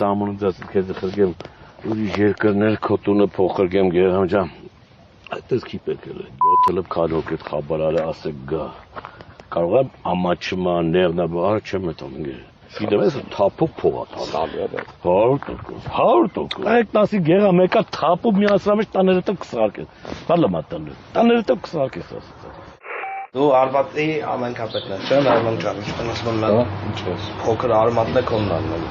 ամունիզացիա քեզ խրգեմ ուրիշ երկրներ քո տունը փոխրգեմ Գերամ ջան այդպես չի պետք է 7 լեփ քարոկետ խաբարարը ասեք գա կարող եմ ամաչմա ներնաբար չեմ մտում գիտեմ ես թափով փողա 100% այդ տասի գերա մեկա թափով միացրամ է տաները տակ կսարկես բալը մատանը տաները տակ կսարկես ասած Դու արմատի ամենքապետն ես, չէ՞, Նարման ջան, ասում եմ, փոքր արմատն է կոննան։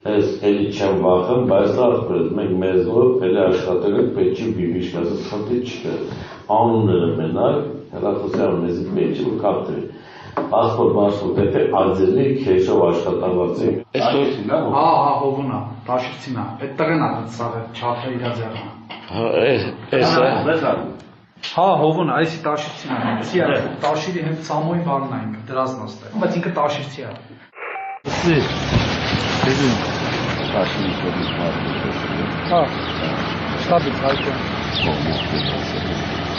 Ես էլի չեմ վախում, բայց ախպերս մենք մեզով էլի աշխատել ենք պետքի բիբիշկասը խնդի չկա։ Անունները մենակ, հեռախոսյալ մեզի պետքի ու կապտրի։ Ախպոր բաշտով դեպե արձելի քեշով աշխատավարձի։ Հա, հովունա, տաշիցինա, այդ տղեն աղաց սաղը, չապը իրա ձեղը։ Հա, հովուն, այսի տաշիրցին է, սի է, տաշիրի հենց ծամոյի բարն է ինքը, դրազն աստ է, բայց ինքը տաշիրցի է։ Սի, սեզին տաշիրի կողմից մարդը Հա, շտաբից հայկը։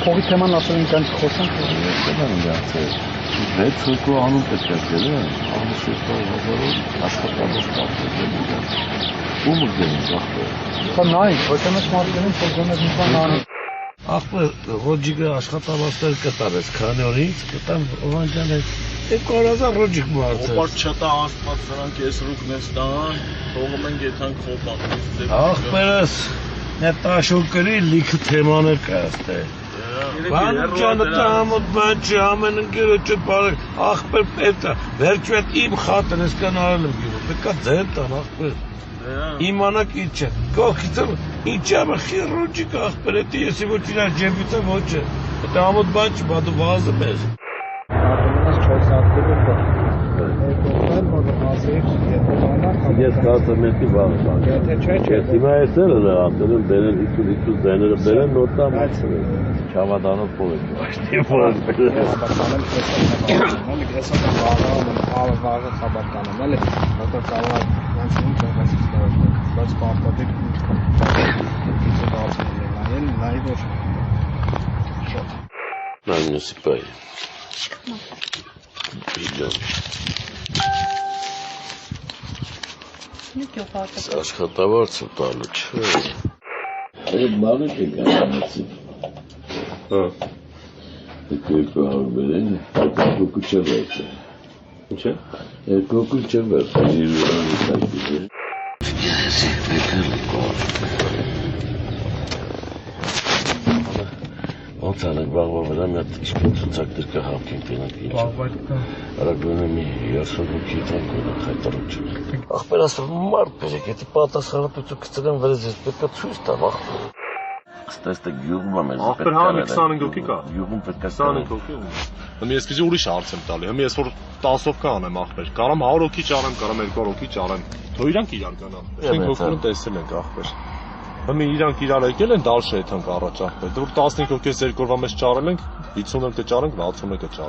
Փողի թեման ասել ենք կանչ խոսանք։ Սեման գացել, 6 հոգու անուն պետք է գելը, ամուսեստով հազարով աշխատավոր կապտել են Ումը գելին ախպեր։ Հա նայք, ոչ ամես մարդերին փողոներ մի բան անում։ Ախպեր, ռոջիկը աշխատավաստեր կտարես, քանի օր ինձ կտամ օվանջան է, կարազա ռոջիկ մարդը։ Ոպար չտա աստված սրանք ես ռուկն ես տան, թողում են գետանք խոտան։ Ախպերս, նե տաշոկրի լիքը թեմաներ կաստե։ Բան ճանը տամոտ բան չի, ամեն ընկերը չպարեք, ախպեր պետք է, վերջու էտ իմ խատն ես կան արել եմ գիրում, պետք է ձեր տան ախպեր։ Իմանակ ինչ է, կողքիցը ինչ եմ խի ռոջիկ ախպեր էտի եսի ոչ իրար ջեպիցը ոչ է, էտ ամոտ բան չի, բադու վազը մեզ։ Ես կացը մետի վաղ բան, ես հիմա եսել է ասել եմ բերեն իցուլ զայները բերեն նոտամ չավադանով փող եք վաշտի փող եք Նայնուսիպայի աշխատավարձ ու տալու չէ այդ մանուկ եք անամացիվ երկու հարու բերեն երկու չէ վերցը Ինչե? Երկու չէ վերցը իրու անիսակիվ ես եկել Ոնց անենք բաղվա վրա մի հատ ցուցակներ կհավքենք տենանք ինչ Արագույնը մի 30 հոգի տանք ունենք հայտարարություն Ախպեր ասում մարդ բերեք, եթե պատասխանատվություն գցել են վրեզ ես պետք է ցույց տամ ախպեր Ստեստը գյուղում է մեզ Ախպեր հանի 25 հոգի կա Գյուղում պետք է 25 հոգի Հմ ես պիտի ուրիշ հարց եմ տալի, հմ ես որ 10 հոգի անեմ ախպեր, կարամ 100 հոգի ճարեմ, կարամ 200 հոգի ճարեմ, թո իրանք իրար գանան, մենք հոգին տեսել ենք ախպեր Հմ իրանք իրար եկել են դալշ եթանք առաջ ախպեր, դուր 15 հոգի ես երկրվա մեջ ճարել ենք, 50 հոգի ճարենք, 60 հոգի ճարենք